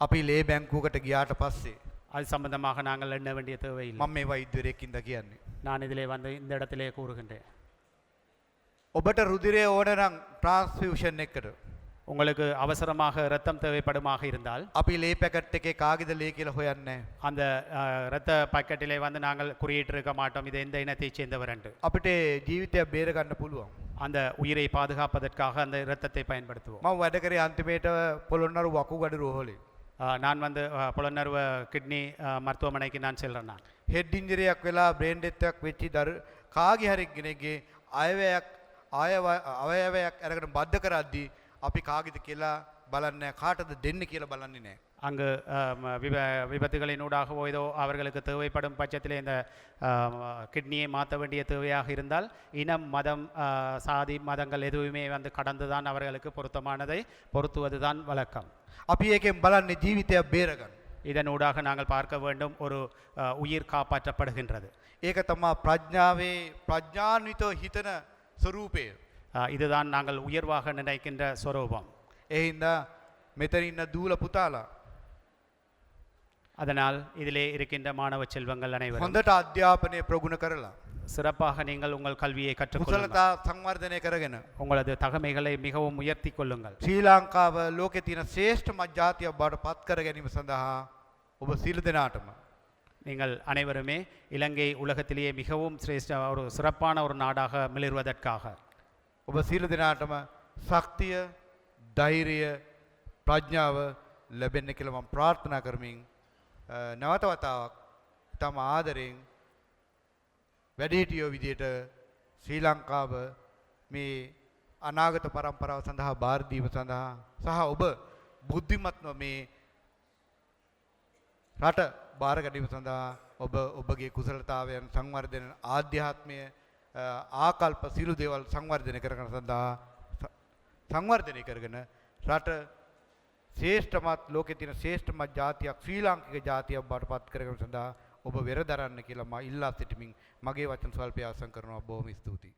අපි ලේ බැංකුවකට ගියාට පස්සේ அது சம்பந்தமாக நாங்கள் எண்ண வேண்டிய தேவையில்லை. මම මේ වෛද්‍යවරයෙක්ින්ද කියන්නේ. நான் இதிலே வந்து இந்த இடத்திலே கூறுகின்றேன். ඔබට රුධිරය ඕන නම් ට්‍රාන්ස්ෆියුෂන් එකකට உங்களுக்கு அவசரமாக இரத்தம் தேவைப்படுமாக இருந்தால் අපි ලේ පැකට් එකේ කාගේද ලේ කියලා හොයන්නේ නැහැ. அந்த இரத்த பாக்கெட்டிலே வந்து நாங்கள் குறியிட்டிருக்க மாட்டோம் இது எந்த இனத்தைச் சேர்ந்தவர் என்று. අපිට ජීවිතය බේර ගන්න පුළුවන්. அந்த உயிரை பாதுகாப்பதற்காக அந்த இரத்தத்தை பயன்படுத்துவோம். මම වැඩ කරේ අන්තිමේට පොළොන්නරු වකුගඩු රෝහලේ. நான் வந்து புலனர்வ கிட்னி மருத்துவமனைக்கு நான் செல்றேன். நான் හෙඩ් ඉන්ජරියක් වෙලා බ්‍රේන් ඩෙත් එකක් වෙච්චි කාගේ හරි කෙනෙක්ගේ අවයවයක් අරගෙන බද්ධ කරද්දී අපි කාගේද කියලා බලන්නේ කාටද දෙන්නේ කියලා බලන්නේ නැහැ. அங்கு விபத்துகளினூடாகவோ ஏதோ அவர்களுக்கு தேவைப்படும் பட்சத்தில் இந்த கிட்னியை மாற்ற வேண்டிய தேவையாக இருந்தால் இனம் மதம் சாதி மதங்கள் எதுவுமே வந்து கடந்து தான் அவர்களுக்கு பொருத்தமானதை பொருத்துவது தான் வழக்கம். අපි ඒකෙන් බලන්නේ ජීවිතයක් බේරගන්න. இதனூடாக நாங்கள் பார்க்க வேண்டும் ஒரு உயிர் காப்பாற்றப்படுகின்றது. ඒක තමයි ප්‍රඥාවේ ප්‍රඥාන්විතව හිතන ස්වરૂපය. இதுதான் நாங்கள் உயர்வாக நினைக்கின்ற ஸ்வரூபம். ඒ හින්දා මෙතන ඉන්න දූල පුතාලා அதனால் இதிலே இருக்கின்ற மாணவ செல்வங்கள் அனைவரும் හොඳට අධ්‍යාපනය ප්‍රගුණ කරලා சிறப்பாக நீங்கள் உங்கள் கல்வியை கற்றுக்கொள்ளுங்கள். කුසලතා සංවර්ධනය කරගෙන உங்களது தகமைகளை மிகவும் உயர்த்தி கொள்ளுங்கள். ශ්‍රී ලංකාව ලෝකේ තියෙන ශ්‍රේෂ්ඨම ජාතියක් බවට පත් කර ගැනීම සඳහා ඔබ සියලු දෙනාටම நீங்கள் அனைவருமே இலங்கை உலகத்திலேயே மிகவும் சிரேஷ்ட ஒரு சிறப்பான ஒரு நாடாக மிளிர்வதற்காக ඔබ සියලු දෙනාටම ශක්තිය, ධෛර්යය, ප්‍රඥාව ලැබෙන්න කියලා මම ප්‍රාර්ථනා කරමින් නැවත වතාවක් තම ආදරෙන් වැඩිහිටියෝ විදියට ශ්‍රී ලංකාව මේ අනාගත පරම්පරාව සඳහා බාර දීම සඳහා සහ ඔබ බුද්ධිමත්ව මේ රට බාර ගැනීම සඳහා ඔබ ඔබගේ කුසලතාවයන් සංවර්ධන ආධ්‍යාත්මය ආකල්ප සියලු දේවල් සංවර්ධනය කරගෙන සඳහා සංවර්ධනය කරගෙන රට ශ්‍රේෂ්ඨමත් ලෝකයේ තියෙන ශ්‍රේෂ්ඨමත් ජාතියක් ශ්‍රී ලාංකික ජාතියක් බවට පත් කරගෙන සඳහා ඔබ වෙර දරන්න කියලා මම ඉල්ලා සිටිමින් මගේ වචන ස්වල්පය අවසන් කරනවා. බොහොම ස්තුතියි.